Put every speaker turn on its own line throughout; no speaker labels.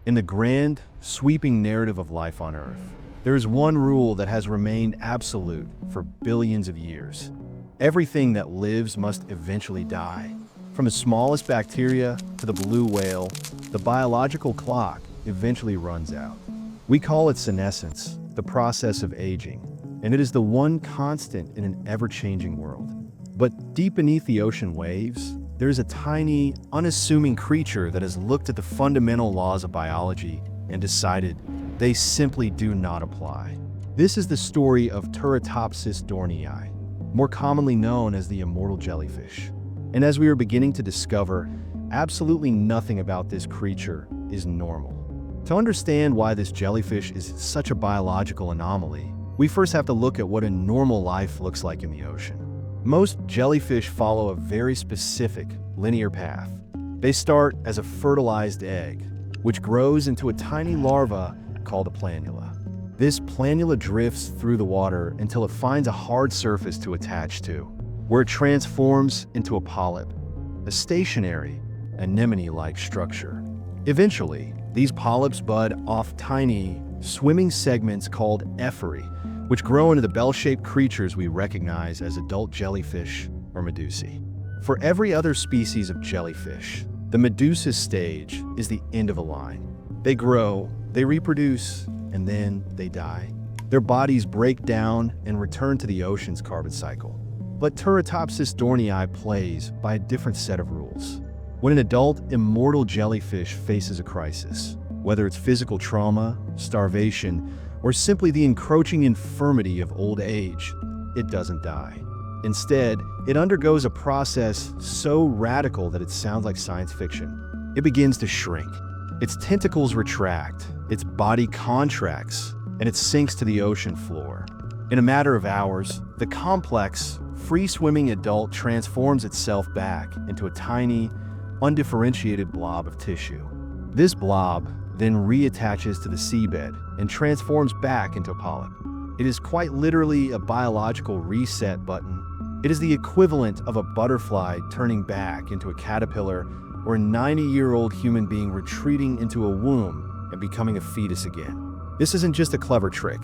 In the grand, sweeping narrative of life on Earth, there is one rule that has remained absolute for billions of years. Everything that lives must eventually die. From the smallest bacteria to the blue whale, the biological clock eventually runs out. We call it senescence, the process of aging, and it is the one constant in an ever-changing world. But deep beneath the ocean waves, there is a tiny, unassuming creature that has looked at the fundamental laws of biology and decided they simply do not apply. This is the story of Turritopsis dohrnii, more commonly known as the immortal jellyfish. And as we are beginning to discover, absolutely nothing about this creature is normal. To understand why this jellyfish is such a biological anomaly, we first have to look at what a normal life looks like in the ocean. Most jellyfish follow a very specific, linear path. They start as a fertilized egg, which grows into a tiny larva called a planula. This planula drifts through the water until it finds a hard surface to attach to, where it transforms into a polyp, a stationary, anemone-like structure. Eventually, these polyps bud off tiny, swimming segments called ephyrae, which grow into the bell-shaped creatures we recognize as adult jellyfish or medusae. For every other species of jellyfish, the medusa stage is the end of a line. They grow, they reproduce, and then they die. Their bodies break down and return to the ocean's carbon cycle. But Turritopsis dohrnii plays by a different set of rules. When an adult immortal jellyfish faces a crisis, whether it's physical trauma, starvation, or simply the encroaching infirmity of old age, it doesn't die. Instead, it undergoes a process so radical that it sounds like science fiction. It begins to shrink. Its tentacles retract, its body contracts, and it sinks to the ocean floor. In a matter of hours, the complex, free-swimming adult transforms itself back into a tiny, undifferentiated blob of tissue. This blob then reattaches to the seabed and transforms back into a polyp. It is quite literally a biological reset button. It is the equivalent of a butterfly turning back into a caterpillar or a 90-year-old human being retreating into a womb and becoming a fetus again. This isn't just a clever trick.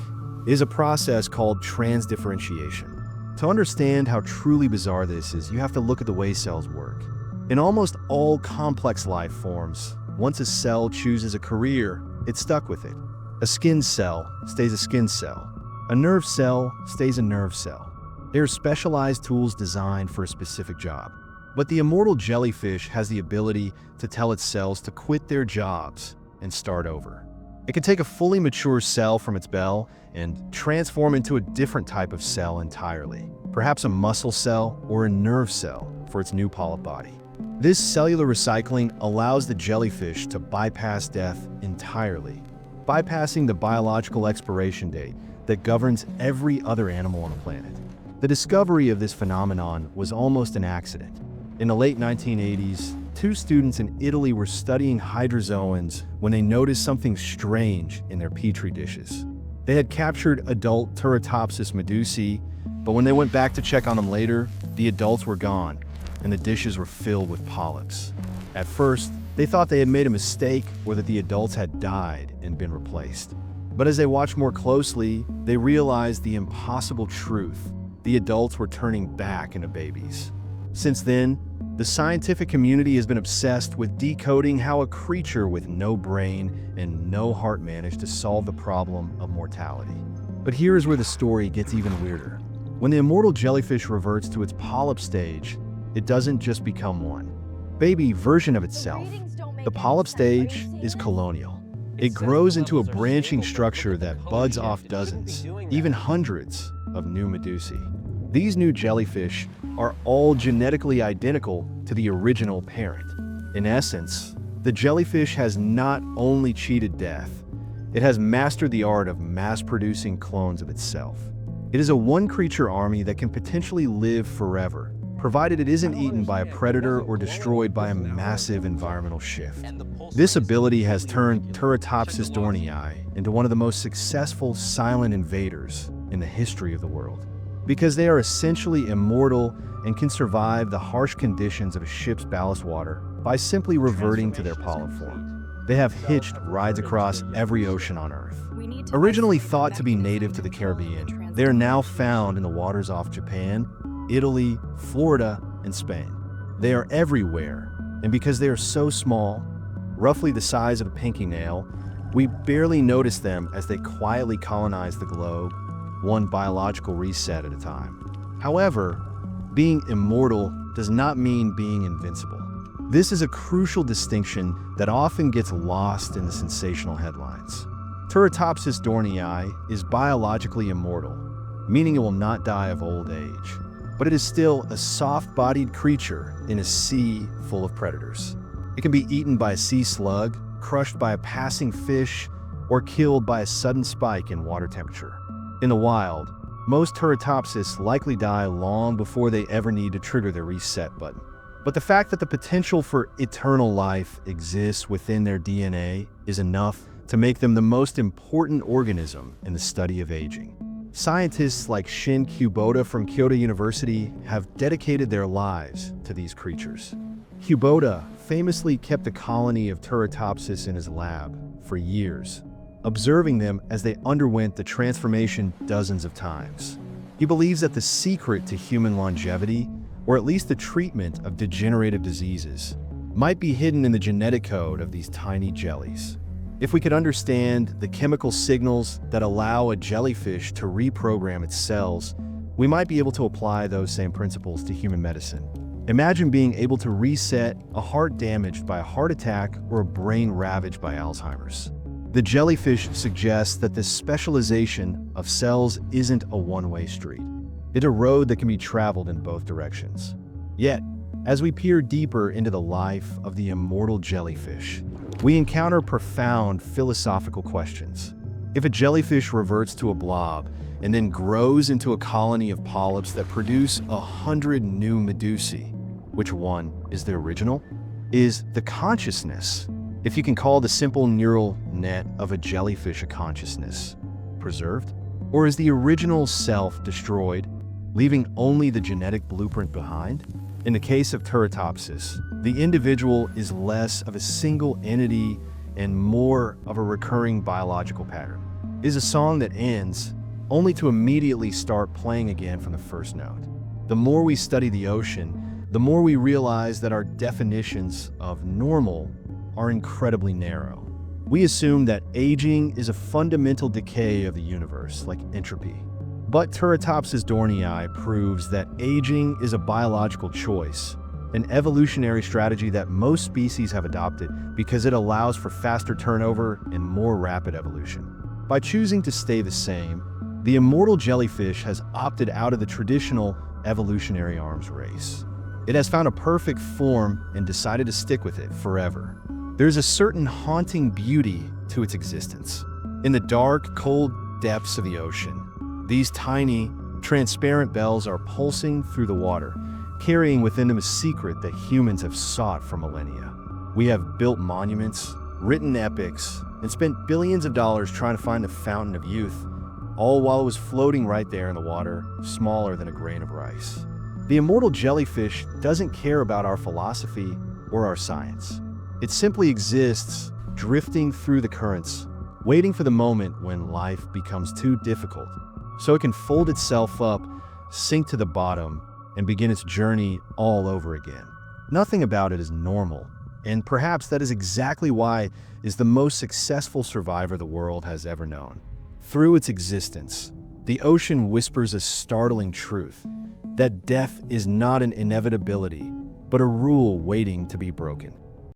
It is a process called transdifferentiation. To understand how truly bizarre this is, you have to look at the way cells work. In almost all complex life forms, once a cell chooses a career, it's stuck with it. A skin cell stays a skin cell. A nerve cell stays a nerve cell. They are specialized tools designed for a specific job. But the immortal jellyfish has the ability to tell its cells to quit their jobs and start over. It can take a fully mature cell from its bell and transform into a different type of cell entirely, perhaps a muscle cell or a nerve cell for its new polyp body. This cellular recycling allows the jellyfish to bypass death entirely, bypassing the biological expiration date that governs every other animal on the planet. The discovery of this phenomenon was almost an accident. In the late 1980s, two students in Italy were studying hydrozoans when they noticed something strange in their petri dishes. They had captured adult Turritopsis medusae, but when they went back to check on them later, the adults were gone, and the dishes were filled with polyps. At first, they thought they had made a mistake or that the adults had died and been replaced. But as they watched more closely, they realized the impossible truth. The adults were turning back into babies. Since then, the scientific community has been obsessed with decoding how a creature with no brain and no heart managed to solve the problem of mortality. But here is where the story gets even weirder. When the immortal jellyfish reverts to its polyp stage, it doesn't just become one baby version of itself. The polyp stage is colonial. It grows into a branching structure that buds off dozens, even hundreds of new medusae. These new jellyfish are all genetically identical to the original parent. In essence, the jellyfish has not only cheated death, it has mastered the art of mass-producing clones of itself. It is a one-creature army that can potentially live forever, provided it isn't eaten by a predator or destroyed by a massive environmental shift. This ability has turned Turritopsis dohrnii into one of the most successful silent invaders in the history of the world. Because they are essentially immortal and can survive the harsh conditions of a ship's ballast water by simply reverting to their polyp form. They have hitched rides across every ocean on Earth. Originally thought to be native to the Caribbean, they are now found in the waters off Japan, Italy, Florida, and Spain. They are everywhere, and because they are so small, roughly the size of a pinky nail, we barely notice them as they quietly colonize the globe, one biological reset at a time. However, being immortal does not mean being invincible. This is a crucial distinction that often gets lost in the sensational headlines. Turritopsis dohrnii is biologically immortal, meaning it will not die of old age, but it is still a soft-bodied creature in a sea full of predators. It can be eaten by a sea slug, crushed by a passing fish, or killed by a sudden spike in water temperature. In the wild, most Turritopsis likely die long before they ever need to trigger the reset button. But the fact that the potential for eternal life exists within their DNA is enough to make them the most important organism in the study of aging. Scientists like Shin Kubota from Kyoto University have dedicated their lives to these creatures. Kubota famously kept a colony of Turritopsis in his lab for years, observing them as they underwent the transformation dozens of times. He believes that the secret to human longevity, or at least the treatment of degenerative diseases, might be hidden in the genetic code of these tiny jellies. If we could understand the chemical signals that allow a jellyfish to reprogram its cells, we might be able to apply those same principles to human medicine. Imagine being able to reset a heart damaged by a heart attack or a brain ravaged by Alzheimer's. The jellyfish suggests that this specialization of cells isn't a one-way street. It's a road that can be traveled in both directions. Yet, as we peer deeper into the life of the immortal jellyfish, we encounter profound philosophical questions. If a jellyfish reverts to a blob and then grows into a colony of polyps that produce 100 new medusae, which one is the original? Is the consciousness, if you can call the simple neural net of a jellyfish a consciousness, preserved? Or is the original self destroyed, leaving only the genetic blueprint behind? In the case of Turritopsis, the individual is less of a single entity and more of a recurring biological pattern. It is a song that ends only to immediately start playing again from the first note. The more we study the ocean, the more we realize that our definitions of normal are incredibly narrow. We assume that aging is a fundamental decay of the universe, like entropy. But Turritopsis dohrnii proves that aging is a biological choice, an evolutionary strategy that most species have adopted because it allows for faster turnover and more rapid evolution. By choosing to stay the same, the immortal jellyfish has opted out of the traditional evolutionary arms race. It has found a perfect form and decided to stick with it forever. There's a certain haunting beauty to its existence. In the dark, cold depths of the ocean, these tiny, transparent bells are pulsing through the water, carrying within them a secret that humans have sought for millennia. We have built monuments, written epics, and spent billions of dollars trying to find the fountain of youth, all while it was floating right there in the water, smaller than a grain of rice. The immortal jellyfish doesn't care about our philosophy or our science. It simply exists, drifting through the currents, waiting for the moment when life becomes too difficult, so it can fold itself up, sink to the bottom, and begin its journey all over again. Nothing about it is normal, and perhaps that is exactly why it is the most successful survivor the world has ever known. Through its existence, the ocean whispers a startling truth, that death is not an inevitability, but a rule waiting to be broken.